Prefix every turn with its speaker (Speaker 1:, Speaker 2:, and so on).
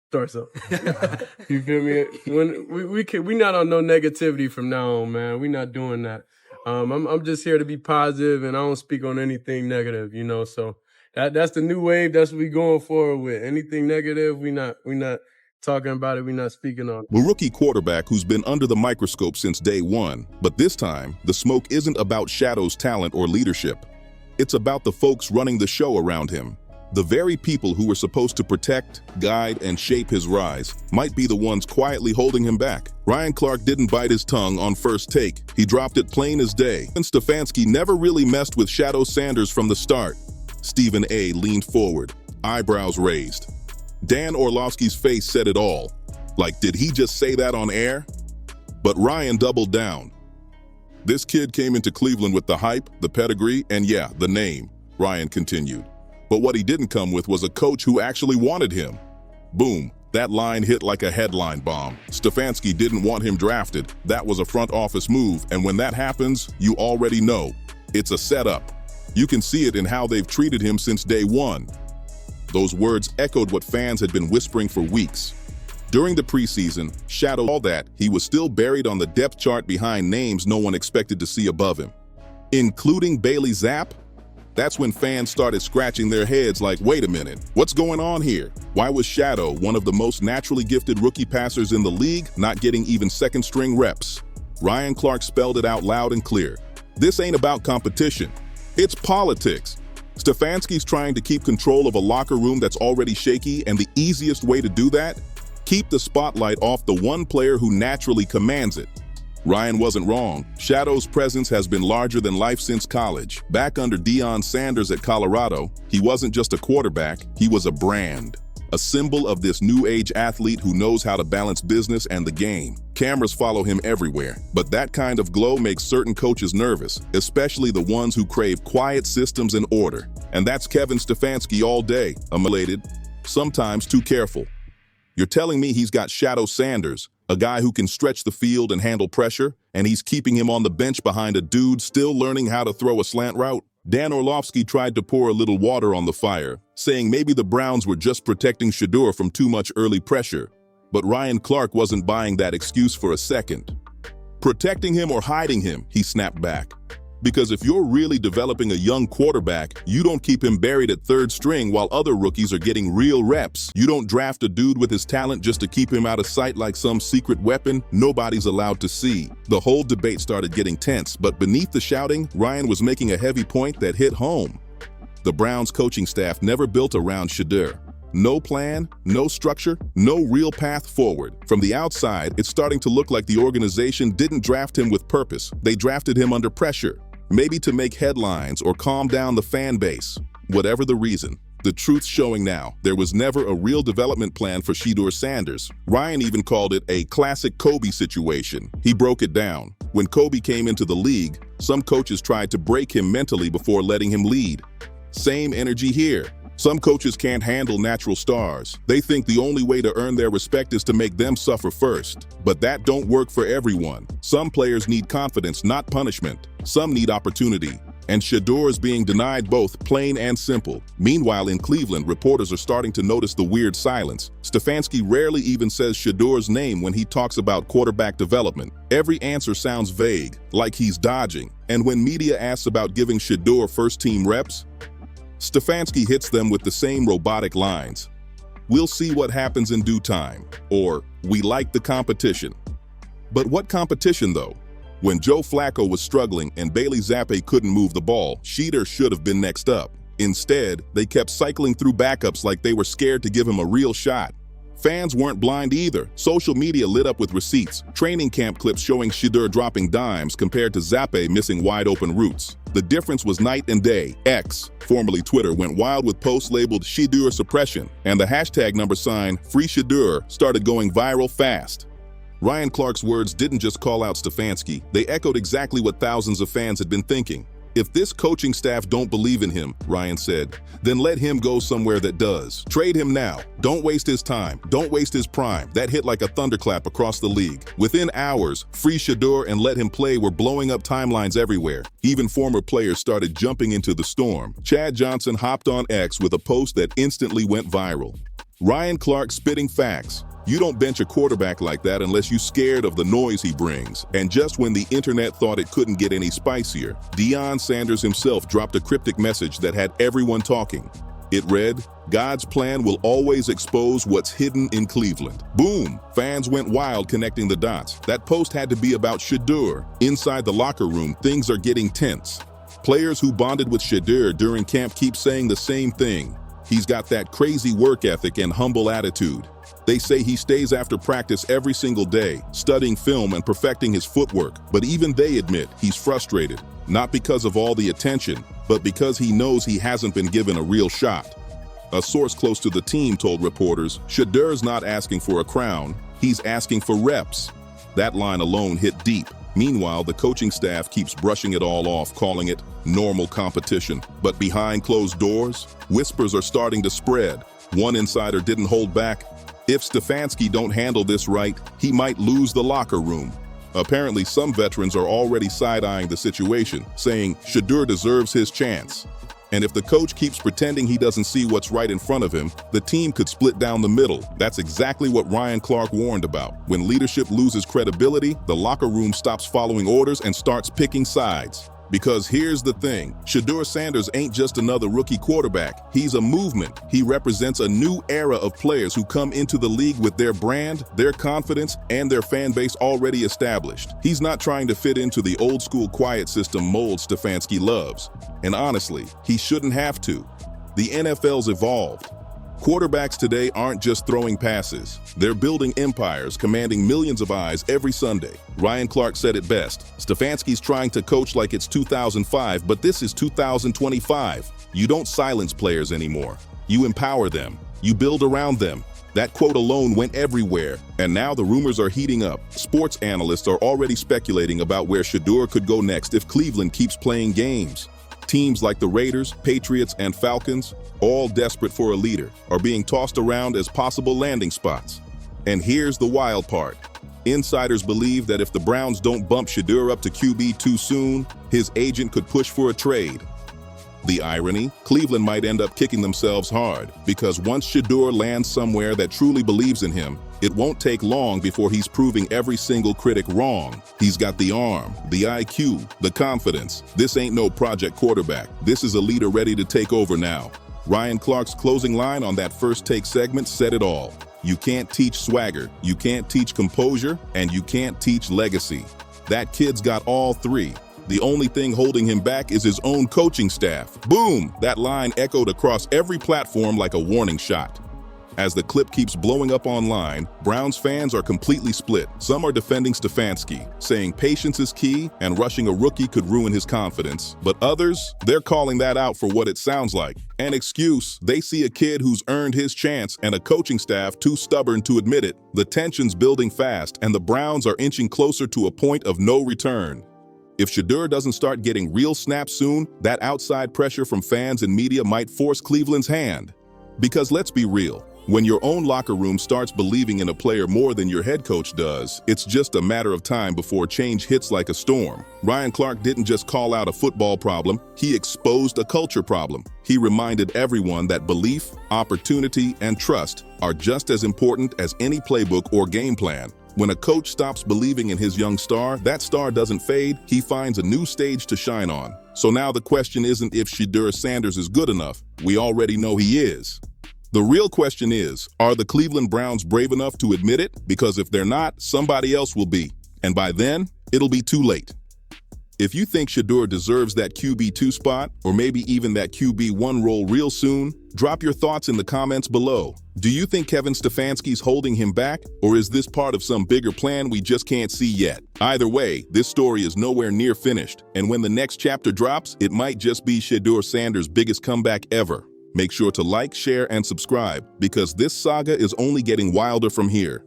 Speaker 1: Starts up. You feel me? When we not on no negativity from now on, man. We not doing that. I'm just here to be positive, and I don't speak on anything negative, you know. So that's the new wave. That's what we going forward with. Anything negative, we not talking about it. We not speaking on it.
Speaker 2: A rookie quarterback who's been under the microscope since day one, but this time the smoke isn't about Shedeu's talent or leadership. It's about the folks running the show around him. The very people who were supposed to protect, guide, and shape his rise might be the ones quietly holding him back. Ryan Clark didn't bite his tongue on first take. He dropped it plain as day. Kevin Stefanski never really messed with Shedeur Sanders from the start. Stephen A. leaned forward, eyebrows raised. Dan Orlovsky's face said it all. Like, did he just say that on air? But Ryan doubled down. This kid came into Cleveland with the hype, the pedigree, and yeah, the name, Ryan continued. But what he didn't come with was a coach who actually wanted him. Boom, that line hit like a headline bomb. Stefanski didn't want him drafted. That was a front office move, and when that happens, you already know. It's a setup. You can see it in how they've treated him since day one. Those words echoed what fans had been whispering for weeks. During the preseason, Shedeur all that, he was still buried on the depth chart behind names no one expected to see above him. Including Bailey Zappe? That's when fans started scratching their heads like, wait a minute, what's going on here? Why was Shedeur, one of the most naturally gifted rookie passers in the league, not getting even second-string reps? Ryan Clark spelled it out loud and clear. This ain't about competition. It's politics. Stefanski's trying to keep control of a locker room that's already shaky, and the easiest way to do that? Keep the spotlight off the one player who naturally commands it. Ryan wasn't wrong. Shedeur's presence has been larger than life since college. Back under Deion Sanders at Colorado, he wasn't just a quarterback, he was a brand. A symbol of this new age athlete who knows how to balance business and the game. Cameras follow him everywhere, but that kind of glow makes certain coaches nervous, especially the ones who crave quiet systems and order. And that's Kevin Stefanski all day, emulated, sometimes too careful. You're telling me he's got Shedeur Sanders, a guy who can stretch the field and handle pressure, and he's keeping him on the bench behind a dude still learning how to throw a slant route? Dan Orlovsky tried to pour a little water on the fire, saying maybe the Browns were just protecting Shedeur from too much early pressure. But Ryan Clark wasn't buying that excuse for a second. Protecting him or hiding him, he snapped back. Because if you're really developing a young quarterback, you don't keep him buried at third string while other rookies are getting real reps. You don't draft a dude with his talent just to keep him out of sight like some secret weapon nobody's allowed to see. The whole debate started getting tense, but beneath the shouting, Ryan was making a heavy point that hit home. The Browns coaching staff never built around Shedeur. No plan, no structure, no real path forward. From the outside, it's starting to look like the organization didn't draft him with purpose. They drafted him under pressure. Maybe to make headlines or calm down the fan base. Whatever the reason, the truth's showing now. There was never a real development plan for Shedeur Sanders. Ryan even called it a classic Kobe situation. He broke it down. When Kobe came into the league, some coaches tried to break him mentally before letting him lead. Same energy here. Some coaches can't handle natural stars. They think the only way to earn their respect is to make them suffer first. But that don't work for everyone. Some players need confidence, not punishment. Some need opportunity. And Shedeur is being denied both, plain and simple. Meanwhile, in Cleveland, reporters are starting to notice the weird silence. Stefanski rarely even says Shedeur's name when he talks about quarterback development. Every answer sounds vague, like he's dodging. And when media asks about giving Shedeur first-team reps, Stefanski hits them with the same robotic lines. We'll see what happens in due time. Or, we like the competition. But what competition, though? When Joe Flacco was struggling and Bailey Zappe couldn't move the ball, Shedeur should have been next up. Instead, they kept cycling through backups like they were scared to give him a real shot. Fans weren't blind either. Social media lit up with receipts, training camp clips showing Shedeur dropping dimes compared to Zappe missing wide-open routes. The difference was night and day. X, formerly Twitter, went wild with posts labeled Shedeur suppression, and the hashtag #FreeShedeur started going viral fast. Ryan Clark's words didn't just call out Stefanski, they echoed exactly what thousands of fans had been thinking. If this coaching staff don't believe in him, Ryan said, then let him go somewhere that does. Trade him now. Don't waste his time. Don't waste his prime. That hit like a thunderclap across the league. Within hours, free Shedeur and let him play were blowing up timelines everywhere. Even former players started jumping into the storm. Chad Johnson hopped on X with a post that instantly went viral. Ryan Clark spitting facts. You don't bench a quarterback like that unless you're scared of the noise he brings. And just when the internet thought it couldn't get any spicier, Shedeur Sanders himself dropped a cryptic message that had everyone talking. It read, "God's plan will always expose what's hidden in Cleveland." Boom! Fans went wild connecting the dots. That post had to be about Shedeur. Inside the locker room, things are getting tense. Players who bonded with Shedeur during camp keep saying the same thing. He's got that crazy work ethic and humble attitude. They say he stays after practice every single day, studying film and perfecting his footwork. But even they admit he's frustrated, not because of all the attention, but because he knows he hasn't been given a real shot. A source close to the team told reporters, "Shedeur's not asking for a crown, he's asking for reps." That line alone hit deep. Meanwhile, the coaching staff keeps brushing it all off, calling it normal competition. But behind closed doors, whispers are starting to spread. One insider didn't hold back. If Stefanski don't handle this right, he might lose the locker room. Apparently, some veterans are already side-eyeing the situation, saying Shedeur deserves his chance. And if the coach keeps pretending he doesn't see what's right in front of him, the team could split down the middle. That's exactly what Ryan Clark warned about. When leadership loses credibility, the locker room stops following orders and starts picking sides. Because here's the thing, Shedeur Sanders ain't just another rookie quarterback. He's a movement. He represents a new era of players who come into the league with their brand, their confidence, and their fan base already established. He's not trying to fit into the old school quiet system mold Stefanski loves. And honestly, he shouldn't have to. The NFL's evolved. Quarterbacks today aren't just throwing passes. They're building empires, commanding millions of eyes every Sunday. Ryan Clark said it best. Stefanski's trying to coach like it's 2005, but this is 2025. You don't silence players anymore. You empower them. You build around them. That quote alone went everywhere, and now the rumors are heating up. Sports analysts are already speculating about where Shedeur could go next if Cleveland keeps playing games. Teams like the Raiders, Patriots, and Falcons, all desperate for a leader, are being tossed around as possible landing spots. And here's the wild part. Insiders believe that if the Browns don't bump Shedeur up to QB too soon, his agent could push for a trade. The irony? Cleveland might end up kicking themselves hard, because once Shedeur lands somewhere that truly believes in him, it won't take long before he's proving every single critic wrong. He's got the arm, the IQ, the confidence. This ain't no project quarterback. This is a leader ready to take over now. Ryan Clark's closing line on that First Take segment said it all. You can't teach swagger, you can't teach composure, and you can't teach legacy. That kid's got all three. The only thing holding him back is his own coaching staff. Boom! That line echoed across every platform like a warning shot. As the clip keeps blowing up online, Browns fans are completely split. Some are defending Stefanski, saying patience is key and rushing a rookie could ruin his confidence. But others, they're calling that out for what it sounds like. An excuse. They see a kid who's earned his chance and a coaching staff too stubborn to admit it. The tension's building fast, and the Browns are inching closer to a point of no return. If Shedeur doesn't start getting real snaps soon, that outside pressure from fans and media might force Cleveland's hand. Because let's be real, when your own locker room starts believing in a player more than your head coach does, it's just a matter of time before change hits like a storm. Ryan Clark didn't just call out a football problem, he exposed a culture problem. He reminded everyone that belief, opportunity, and trust are just as important as any playbook or game plan. When a coach stops believing in his young star, that star doesn't fade, he finds a new stage to shine on. So now the question isn't if Shedeur Sanders is good enough. We already know he is. The real question is, are the Cleveland Browns brave enough to admit it? Because if they're not, somebody else will be. And by then, it'll be too late. If you think Shedeur deserves that QB2 spot, or maybe even that QB1 role real soon, drop your thoughts in the comments below. Do you think Kevin Stefanski's holding him back, or is this part of some bigger plan we just can't see yet? Either way, this story is nowhere near finished, and when the next chapter drops, it might just be Shedeur Sanders' biggest comeback ever. Make sure to like, share, and subscribe, because this saga is only getting wilder from here.